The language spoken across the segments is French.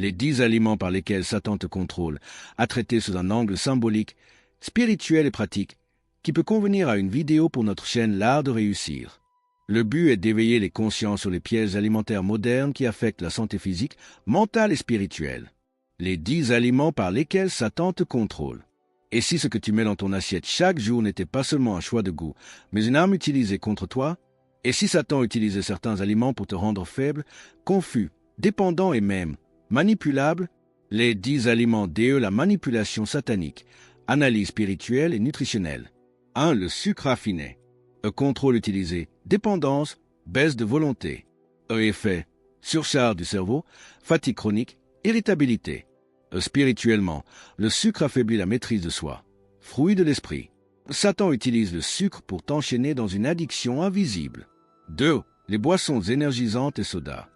Les 10 aliments par lesquels Satan te contrôle, à traiter sous un angle symbolique, spirituel et pratique, qui peut convenir à une vidéo pour notre chaîne L'Art de réussir. Le but est d'éveiller les consciences sur les pièges alimentaires modernes qui affectent la santé physique, mentale et spirituelle. Les 10 aliments par lesquels Satan te contrôle. Et si ce que tu mets dans ton assiette chaque jour n'était pas seulement un choix de goût, mais une arme utilisée contre toi? Et si Satan utilisait certains aliments pour te rendre faible, confus, dépendant et même manipulable? Les 10 aliments DE, la manipulation satanique, analyse spirituelle et nutritionnelle. 1. Le sucre raffiné. Contrôle utilisé, dépendance, baisse de volonté. Effet, surcharge du cerveau, fatigue chronique, irritabilité. Spirituellement, le sucre affaiblit la maîtrise de soi. Fruit de l'esprit. Satan utilise le sucre pour t'enchaîner dans une addiction invisible. 2. Les boissons énergisantes et sodas.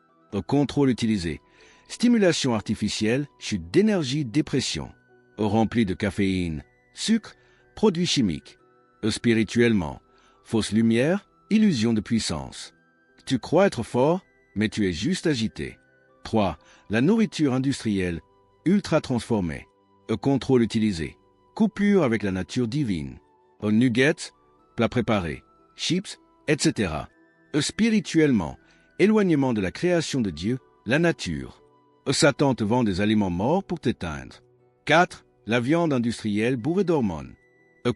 Contrôle utilisé. Stimulation artificielle, chute d'énergie, dépression. Rempli de caféine, sucre, produits chimiques. Spirituellement, fausse lumière, illusion de puissance. Tu crois être fort, mais tu es juste agité. 3. La nourriture industrielle, ultra transformée. Contrôle utilisé. Coupure avec la nature divine. Nuggets, plats préparés, chips, etc. Spirituellement, éloignement de la création de Dieu, la nature. Satan te vend des aliments morts pour t'éteindre. 4. La viande industrielle bourrée d'hormones.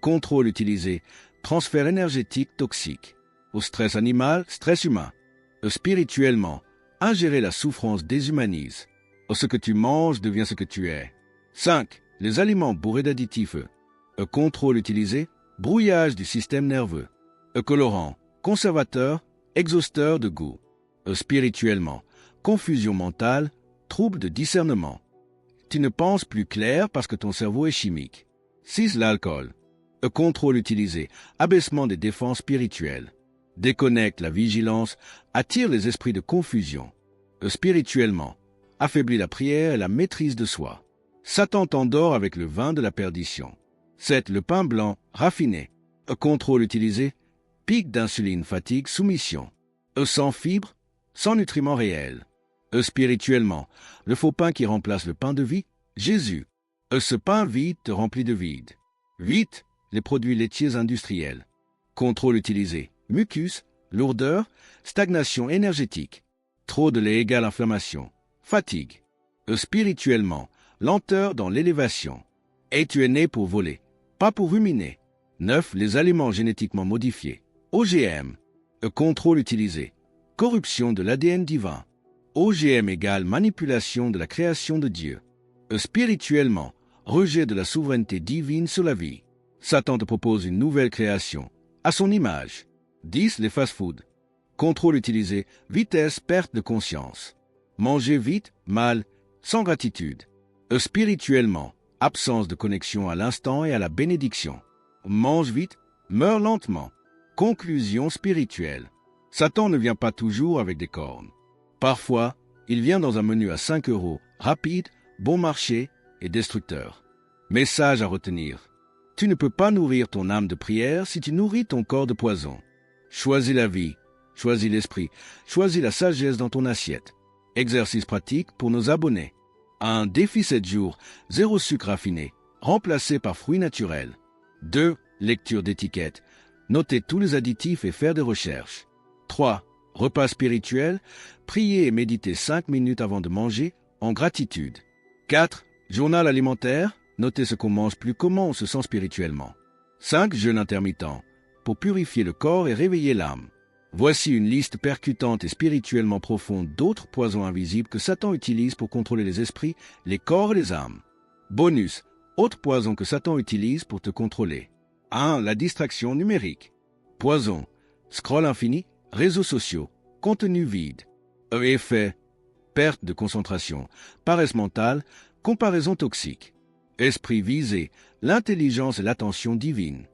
Contrôle utilisé. Transfert énergétique toxique. Au stress animal, stress humain. Spirituellement, ingérer la souffrance déshumanise. Ce que tu manges devient ce que tu es. 5. Les aliments bourrés d'additifs. Contrôle utilisé. Brouillage du système nerveux. Colorant, conservateur, exhausteur de goût. Spirituellement, confusion mentale, trouble de discernement. Tu ne penses plus clair parce que ton cerveau est chimique. 6. L'alcool. Contrôle utilisé, abaissement des défenses spirituelles. Déconnecte la vigilance, attire les esprits de confusion. Spirituellement, affaiblit la prière et la maîtrise de soi. Satan t'endort avec le vin de la perdition. 7. Le pain blanc, raffiné. Contrôle utilisé, pic d'insuline, fatigue, soumission. Sans fibres, sans nutriments réels. Spirituellement, le faux pain qui remplace le pain de vie, Jésus. Ce pain vide te remplit de vide. 8. Les produits laitiers industriels. Contrôle utilisé, mucus, lourdeur, stagnation énergétique. Trop de lait égale inflammation, fatigue. Spirituellement, lenteur dans l'élévation. Et tu es né pour voler, pas pour ruminer. 9. Les aliments génétiquement modifiés. OGM. Contrôle utilisé. Corruption de l'ADN divin. OGM égale manipulation de la création de Dieu. Spirituellement, rejet de la souveraineté divine sur la vie. Satan te propose une nouvelle création, à son image. 10. Les fast-foods. Contrôle utilisé, vitesse, perte de conscience. Manger vite, mal, sans gratitude. Spirituellement, absence de connexion à l'instant et à la bénédiction. Mange vite, meurs lentement. Conclusion spirituelle. Satan ne vient pas toujours avec des cornes. Parfois, il vient dans un menu à 5 €, rapide, bon marché et destructeur. Message à retenir. Tu ne peux pas nourrir ton âme de prière si tu nourris ton corps de poison. Choisis la vie, choisis l'esprit, choisis la sagesse dans ton assiette. Exercice pratique pour nos abonnés. Un défi 7 jours, 0 sucre raffiné, remplacé par fruits naturels. 2. Lecture d'étiquette. Noter tous les additifs et faire des recherches. 3. Repas spirituel. Prier et méditer 5 minutes avant de manger, en gratitude. 4. Journal alimentaire. Noter ce qu'on mange plus, comment on se sent spirituellement. 5. Jeûne intermittent. Pour purifier le corps et réveiller l'âme. Voici une liste percutante et spirituellement profonde d'autres poisons invisibles que Satan utilise pour contrôler les esprits, les corps et les âmes. Bonus. Autres poisons que Satan utilise pour te contrôler. 1. La distraction numérique. Poison. Scroll infini, réseaux sociaux, contenu vide. Effet. Perte de concentration, paresse mentale, comparaison toxique. Esprit visé, l'intelligence et l'attention divine.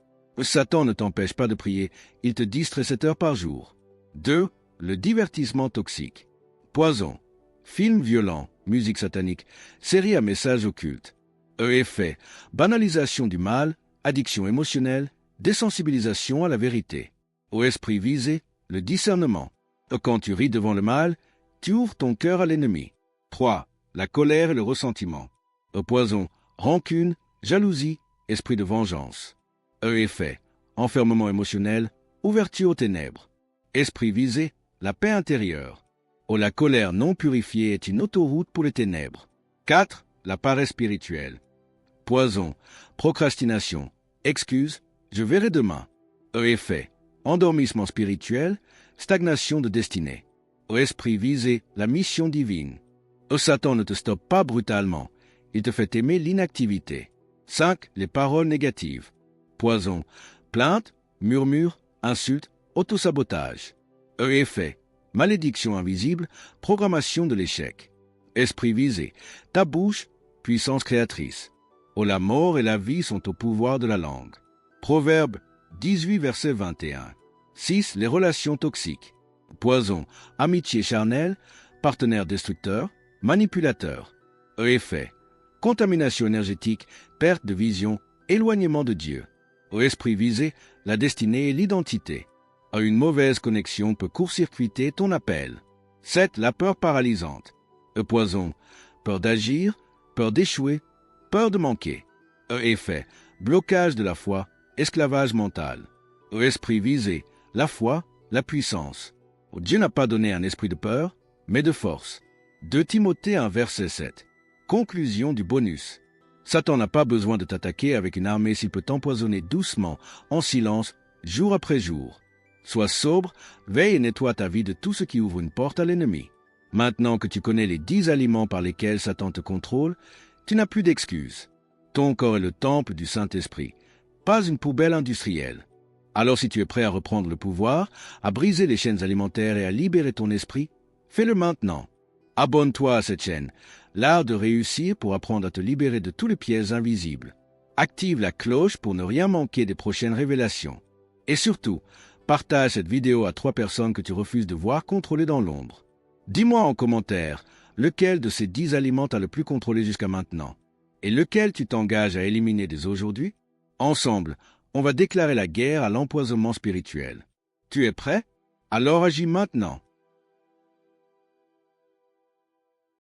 Satan ne t'empêche pas de prier, il te distrait 7 heures par jour. 2. Le divertissement toxique. Poison. Film violent, musique satanique, série à messages occultes. Effet. Banalisation du mal, addiction émotionnelle, désensibilisation à la vérité. Au esprit visé, le discernement. Quand tu ris devant le mal, tu ouvres ton cœur à l'ennemi. 3. la colère et le ressentiment. Poison, rancune, jalousie, esprit de vengeance. Effet, enfermement émotionnel, ouverture aux ténèbres. Esprit visé, la paix intérieure. La colère non purifiée est une autoroute pour les ténèbres. 4. La paresse spirituelle. Poison, procrastination, excuse, je verrai demain. Effet, endormissement spirituel, stagnation de destinée. Esprit visé, la mission divine. Satan ne te stoppe pas brutalement, il te fait aimer l'inactivité. 5. Les paroles négatives. Poison, plainte, murmure, insulte, autosabotage. Effet, malédiction invisible, programmation de l'échec. Esprit visé, ta bouche, puissance créatrice. La mort et la vie sont au pouvoir de la langue. Proverbe 18, verset 21. 6. Les relations toxiques. Poison, amitié charnelle, partenaire destructeur, manipulateur. Effet, contamination énergétique, perte de vision, éloignement de Dieu. Esprit visé, la destinée et l'identité. Une mauvaise connexion peut court-circuiter ton appel. 7. La peur paralysante. Poison, peur d'agir, peur d'échouer, peur de manquer. Effet, blocage de la foi, esclavage mental. Esprit visé, la foi, la puissance. Dieu n'a pas donné un esprit de peur, mais de force. 2 Timothée 1, verset 7. Conclusion du bonus. Satan n'a pas besoin de t'attaquer avec une armée s'il peut t'empoisonner doucement, en silence, jour après jour. Sois sobre, veille et nettoie ta vie de tout ce qui ouvre une porte à l'ennemi. Maintenant que tu connais les 10 aliments par lesquels Satan te contrôle, tu n'as plus d'excuses. Ton corps est le temple du Saint-Esprit, pas une poubelle industrielle. Alors si tu es prêt à reprendre le pouvoir, à briser les chaînes alimentaires et à libérer ton esprit, fais-le maintenant. Abonne-toi à cette chaîne, l'art de réussir pour apprendre à te libérer de tous les pièges invisibles. Active la cloche pour ne rien manquer des prochaines révélations. Et surtout, partage cette vidéo à 3 personnes que tu refuses de voir contrôler dans l'ombre. Dis-moi en commentaire lequel de ces 10 aliments t'a le plus contrôlé jusqu'à maintenant et lequel tu t'engages à éliminer dès aujourd'hui. Ensemble, on va déclarer la guerre à l'empoisonnement spirituel. Tu es prêt? Alors agis maintenant.